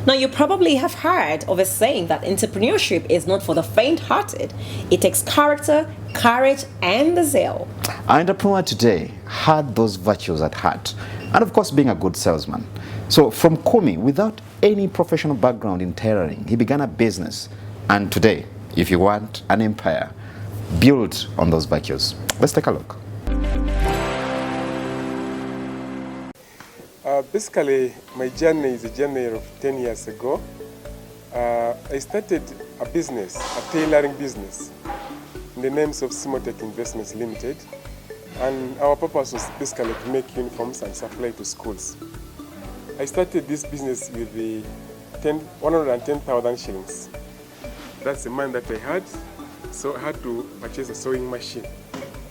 Now, you probably have heard of a saying that entrepreneurship is not for the faint-hearted. It takes character, courage, and the zeal. Our entrepreneur today had those virtues at heart, and of course being a good salesman. So from Kumi, without any professional background in tailoring, he began a business. And today, if you want an empire, build on those virtues. Let's take a look. Basically, my journey is a journey of 10 years ago. I started a business, a tailoring business, in the names of Simotech Investments Limited. And our purpose was basically to make uniforms and supply to schools. I started this business with the 110,000 shillings. That's the money that I had, so I had to purchase a sewing machine.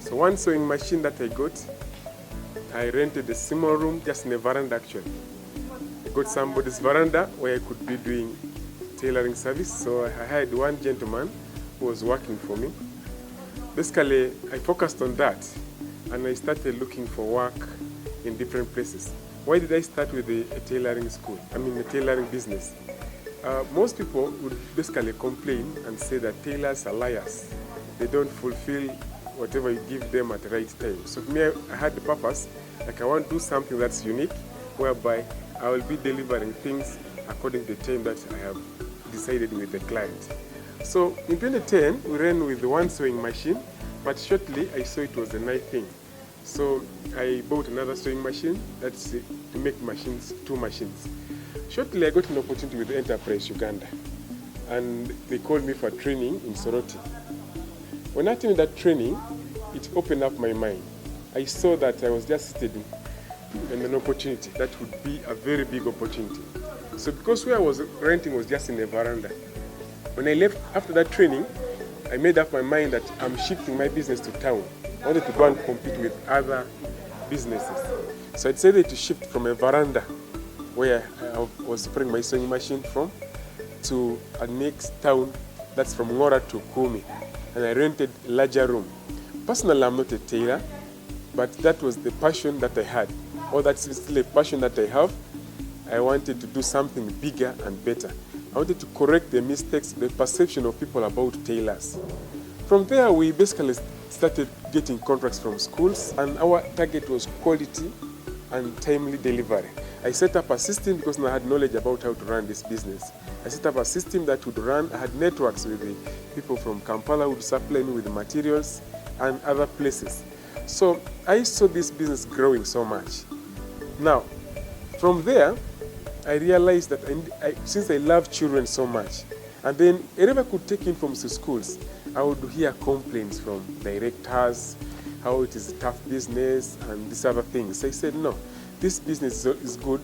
So one sewing machine that I got, I rented a small room just in a veranda actually. I got somebody's veranda where I could be doing tailoring service. So I had one gentleman who was working for me. Basically, I focused on that and I started looking for work in different places. Why did I start with a tailoring school? A tailoring business. Most people would basically complain and say that tailors are liars. They don't fulfill whatever you give them at the right time. So for me, I had the purpose, like I want to do something that's unique, whereby I will be delivering things according to the time that I have decided with the client. So in 2010, we ran with the one sewing machine, but shortly I saw it was a nice thing. So I bought another sewing machine, that's to make two machines. Shortly I got an opportunity with Enterprise Uganda, and they called me for training in Soroti. When I attended that training, it opened up my mind. I saw that I was just sitting in an opportunity that would be a very big opportunity. So because where I was renting was just in a veranda, when I left after that training, I made up my mind that I'm shifting my business to town. I wanted to go and compete with other businesses. So I decided to shift from a veranda where I was putting my sewing machine from to a next town that's from Ngora to Kumi. And I rented a larger room. Personally, I'm not a tailor, but that was the passion that I had. Or that's still a passion that I have. I wanted to do something bigger and better. I wanted to correct the mistakes, the perception of people about tailors. From there, we basically started getting contracts from schools, and our target was quality and timely delivery. I set up a system because I had knowledge about how to run this business. I set up a system that would run. I had networks with the people from Kampala who would supply me with the materials and other places. So I saw this business growing so much. Now, from there, I realized that since I love children so much, and then whenever I could take informs to schools, I would hear complaints from directors, how it is a tough business and these other things. I said, no, this business is good.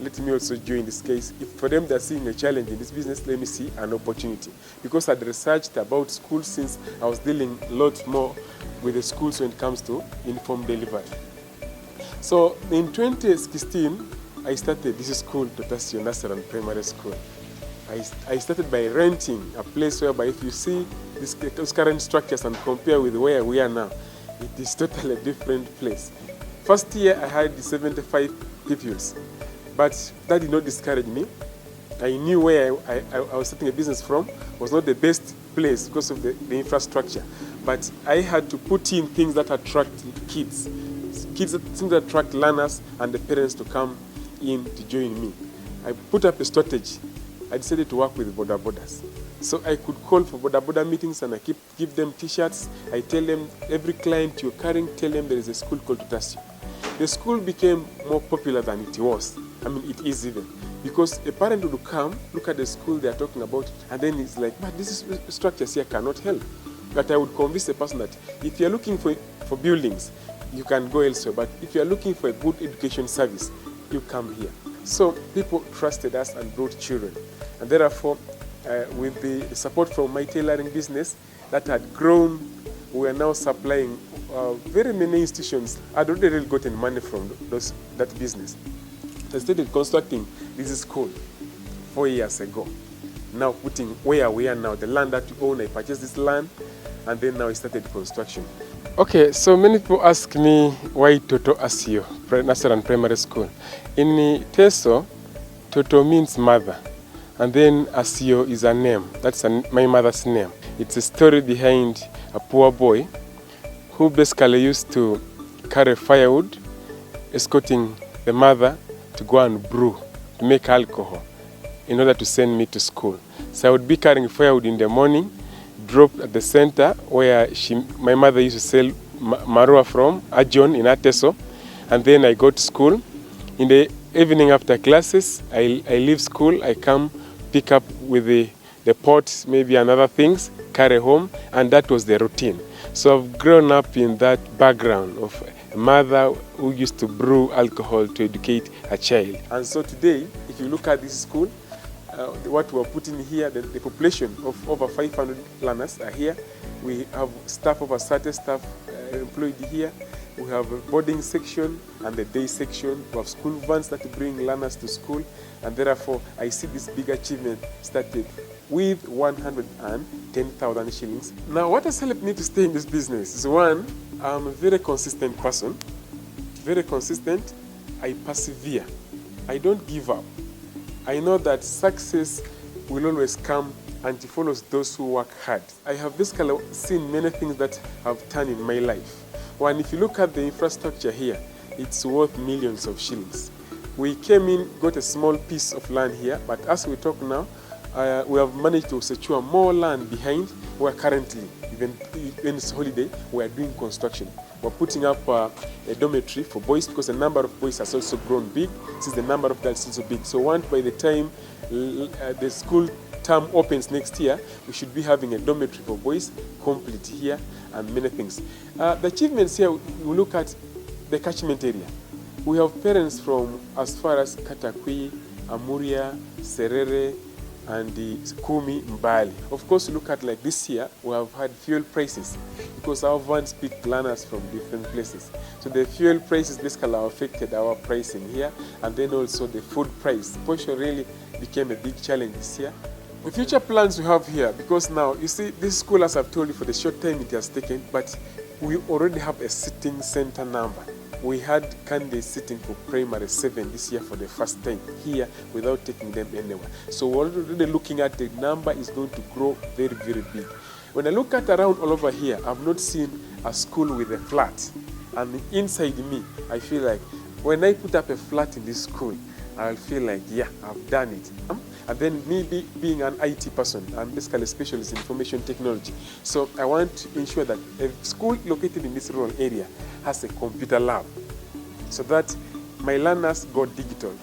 Let me also join this case. If for them they're seeing a challenge in this business, let me see an opportunity. Because I'd researched about schools since I was dealing a lot more with the schools when it comes to uniform delivery. So in 2016, I started this school, Totasio Nursery and Primary School. I started by renting a place whereby if you see those current structures and compare with where we are now, it is totally a different place. First year I had 75 pupils, but that did not discourage me. I knew where I was starting a business from was not the best place because of the infrastructure, but I had to put in things that attract kids, things that attract learners and the parents to come in to join me. I put up a strategy. I decided to work with boda bodas. So I could call for boda boda meetings and I give them t-shirts. I tell them, every client you're carrying, tell them there is a school called Totasio. The school became more popular than it was. It is even. Because a parent would come, look at the school they are talking about, and then it's like, but this structures here cannot help. But I would convince the person that if you're looking for buildings, you can go elsewhere. But if you're looking for a good education service, you come here. So people trusted us and brought children. And therefore, with the support from my tailoring business that had grown, we are now supplying very many institutions. I'd already really gotten money from that business. So I started constructing this school 4 years ago. Now putting where we are now, the land that we own, I purchased this land, and then now I started construction. Okay, so many people ask me why Toto Asio, Nursery and Primary School. In Teso, Toto means mother. And then Asio is a name. That's my mother's name. It's a story behind a poor boy who basically used to carry firewood, escorting the mother to go and brew, to make alcohol, in order to send me to school. So I would be carrying firewood in the morning, drop at the center where my mother used to sell marua from, Ajon in Ateso, and then I go to school. In the evening after classes, I leave school, I come pick up with the pots, maybe and other things, carry home, and that was the routine. So I've grown up in that background of a mother who used to brew alcohol to educate a child. And so today, if you look at this school, what we're putting here, the population of over 500 learners are here. We have staff, over 30 staff employed here. We have a boarding section and the day section. We have school vans that bring learners to school. And therefore, I see this big achievement started with 110,000 shillings. Now, what has helped me to stay in this business is, one, I'm a very consistent person. Very consistent. I persevere. I don't give up. I know that success will always come and it follows those who work hard. I have basically seen many things that have turned in my life. One, if you look at the infrastructure here, it's worth millions of shillings. We came in, got a small piece of land here, but as we talk now, we have managed to secure more land behind where currently, even when it's holiday, we are doing construction. We're putting up a dormitory for boys because the number of boys has also grown big, since the number of girls is also big. So by the time the school term opens next year, we should be having a dormitory for boys complete here and many things. The achievements here, we look at the catchment area. We have parents from as far as Katakwi, Amuria, Serere, and the Kumi, Mbali. Of course, look at like this year, we have had fuel prices because our vans pick learners from different places. So the fuel prices basically affected our pricing here, and then also the food price. Portion really became a big challenge this year. The future plans we have here, because now, you see, this school, as I've told you, for the short time it has taken, but we already have a sitting center number. We had candidates sitting for primary 7 this year for the first time here without taking them anywhere. So we're already looking at the number is going to grow very, very big. When I look at around all over here, I've not seen a school with a flat. And inside me, I feel like when I put up a flat in this school, I'll feel like, yeah, I've done it. And then me being an IT person, I'm basically a specialist in information technology. So I want to ensure that a school located in this rural area has a computer lab so that my learners go digital.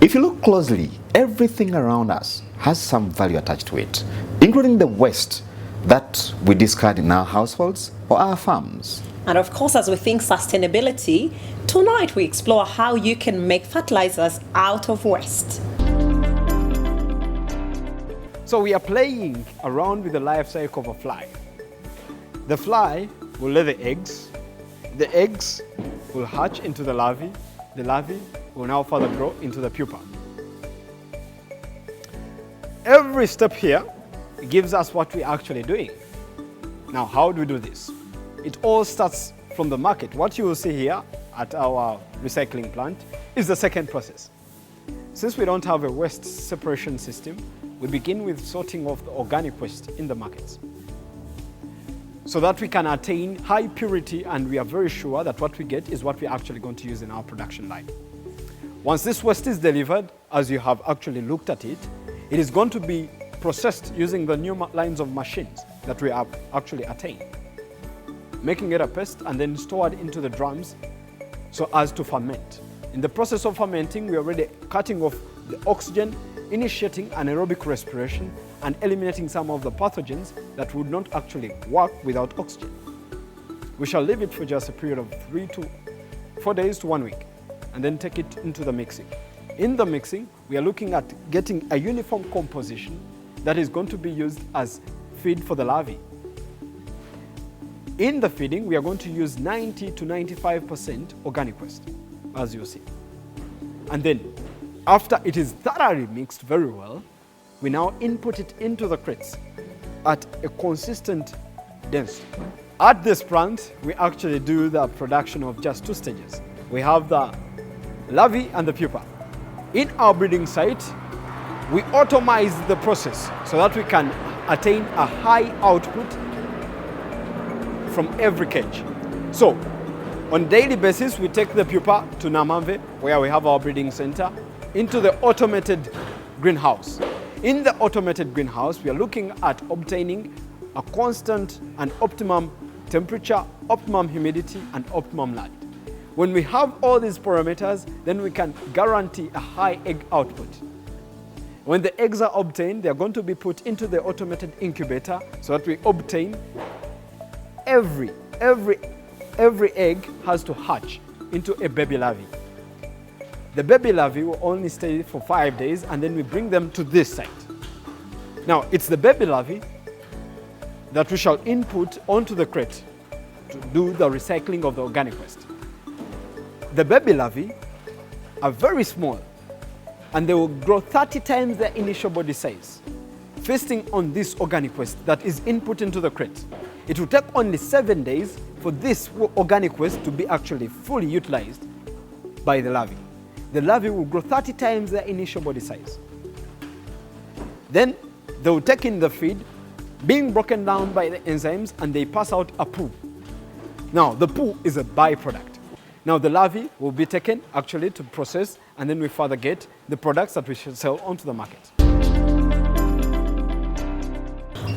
If you look closely, everything around us has some value attached to it, including the waste that we discard in our households or our farms. And of course, as we think sustainability, tonight we explore how you can make fertilizers out of waste. So we are playing around with the life cycle of a fly. The fly will lay the eggs will hatch into the larvae will now further grow into the pupa. Every step here gives us what we're actually doing. Now, how do we do this? It all starts from the market. What you will see here at our recycling plant is the second process. Since we don't have a waste separation system, we begin with sorting off the organic waste in the markets so that we can attain high purity, and we are very sure that what we get is what we're actually going to use in our production line. Once this waste is delivered, as you have actually looked at it, it is going to be processed using the new lines of machines that we have actually attained, making it a paste and then stored into the drums so as to ferment. In the process of fermenting, we are already cutting off the oxygen, initiating anaerobic respiration, and eliminating some of the pathogens that would not actually work without oxygen. We shall leave it for just a period of 3 to 4 days to 1 week, and then take it into the mixing. In the mixing, we are looking at getting a uniform composition that is going to be used as feed for the larvae. In the feeding, we are going to use 90 to 95% organic waste, as you see. And then, after it is thoroughly mixed very well, we now input it into the crates at a consistent density. At this plant, we actually do the production of just 2 stages. We have the larvae and the pupa. In our breeding site, we automize the process so that we can attain a high output from every cage. So, on a daily basis, we take the pupa to Namamve, where we have our breeding center, into the automated greenhouse. In the automated greenhouse, we are looking at obtaining a constant and optimum temperature, optimum humidity, and optimum light. When we have all these parameters, then we can guarantee a high egg output. When the eggs are obtained, they are going to be put into the automated incubator so that we obtain every egg has to hatch into a baby larvae. The baby larvae will only stay for 5 days, and then we bring them to this site. Now, it's the baby larvae that we shall input onto the crate to do the recycling of the organic waste. The baby larvae are very small, and they will grow 30 times their initial body size, feasting on this organic waste that is input into the crate. It will take only 7 days for this organic waste to be actually fully utilized by the larvae. The larvae will grow 30 times their initial body size. Then they will take in the feed, being broken down by the enzymes, and they pass out a poo. Now, the poo is a byproduct. Now, the larvae will be taken actually to process, and then we further get the products that we should sell onto the market.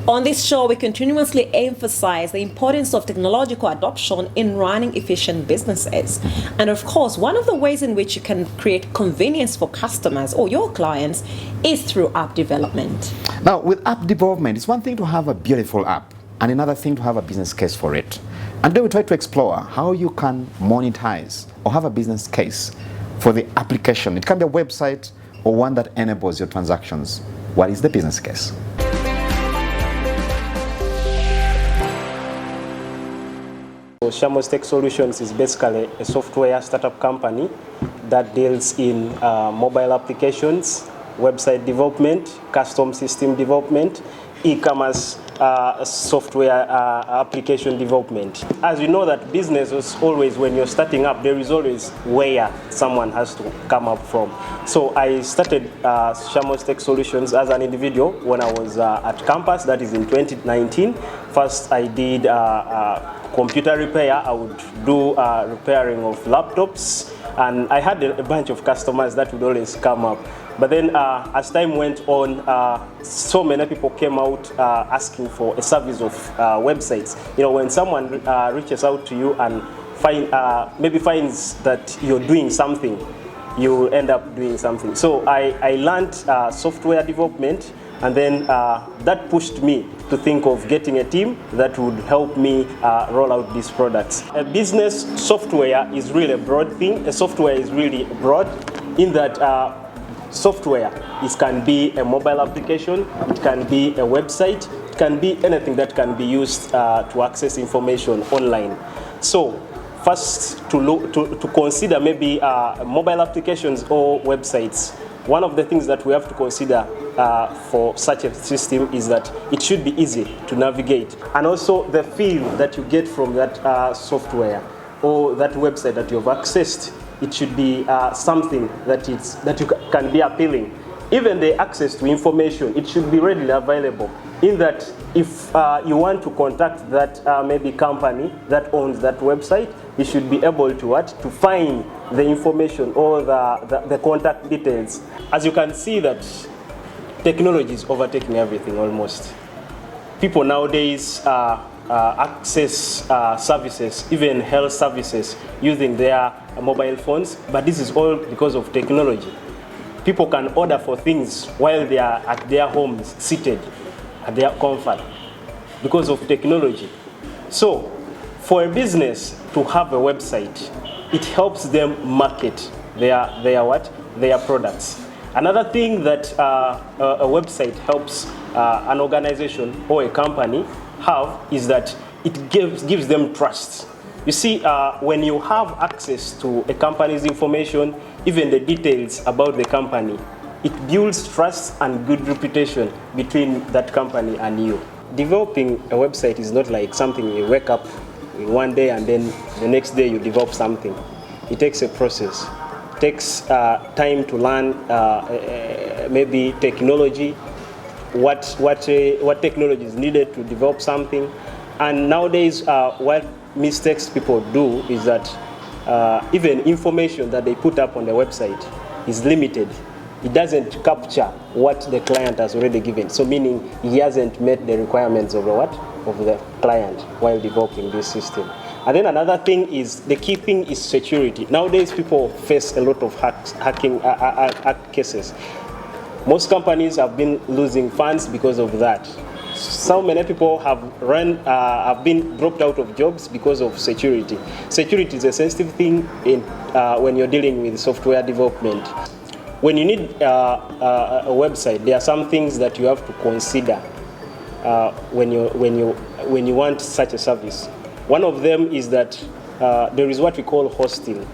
On this show, we continuously emphasize the importance of technological adoption in running efficient businesses. And of course, one of the ways in which you can create convenience for customers or your clients is through app development. Now, with app development, it's one thing to have a beautiful app and another thing to have a business case for it. And then we try to explore how you can monetize or have a business case for the application. It can be a website or one that enables your transactions. What is the business case? Shamos Tech Solutions is basically a software startup company that deals in mobile applications, website development, custom system development, e-commerce software application development. As you know that business is always, when you're starting up, there is always where someone has to come up from. So I started Shamos Tech Solutions as an individual when I was at campus, that is in 2019. First I did computer repair. I would do repairing of laptops, and I had a bunch of customers that would always come up. But then as time went on, so many people came out asking for a service of websites. You know, when someone reaches out to you and maybe finds that you're doing something, you end up doing something. So I learned software development, and then that pushed me to think of getting a team that would help me roll out these products. A business software is really a broad thing. A software is really broad in that software can be a mobile application, it can be a website, it can be anything that can be used to access information online. So first, to consider maybe mobile applications or websites, one of the things that we have to consider for such a system is that it should be easy to navigate, and also the feel that you get from that software or that website that you have accessed. It should be something that can be appealing. Even the access to information, it should be readily available. In that, if you want to contact that maybe company that owns that website, you should be able to find the information or the contact details. As you can see, that technology is overtaking everything almost. People nowadays access services, even health services, using their mobile phones, but this is all because of technology. People can order for things while they are at their homes, seated at their comfort, because of technology. So, for a business to have a website, it helps them market their products. Another thing that a website helps an organization or a company have is that it gives them trust. You see, when you have access to a company's information, even the details about the company, it builds trust and good reputation between that company and you. Developing a website is not like something you wake up in one day and then the next day you develop something. It takes a process. It takes time to learn maybe technology, what technology is needed to develop something. And nowadays, what mistakes people do is that even information that they put up on the website is limited. It doesn't capture what the client has already given. So meaning he hasn't met the requirements of the client while developing this system. And then another thing is, the key thing is security. Nowadays people face a lot of hack cases. Most companies have been losing funds because of that. So many people have been dropped out of jobs because of security. Security is a sensitive thing when you're dealing with software development. When you need a website, there are some things that you have to consider when you want such a service. One of them is that there is what we call hosting.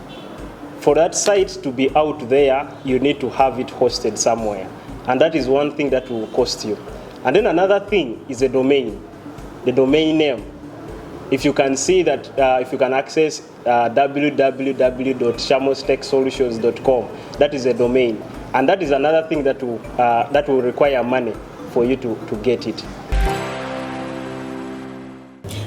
For that site to be out there, you need to have it hosted somewhere, and that is one thing that will cost you. And then another thing is the domain name. If you can see that, if you can access www.shamostechsolutions.com, that is a domain, and that is another thing that will require money for you to get it.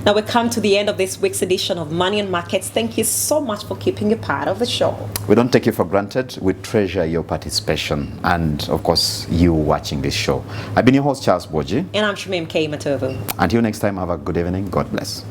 Now we come to the end of this week's edition of Money and Markets. Thank you so much for keeping a part of the show. We don't take you for granted. We treasure your participation and, of course, you watching this show. I've been your host, Charles Boji. And I'm Shamim K. Matovu. Until next time, have a good evening. God bless.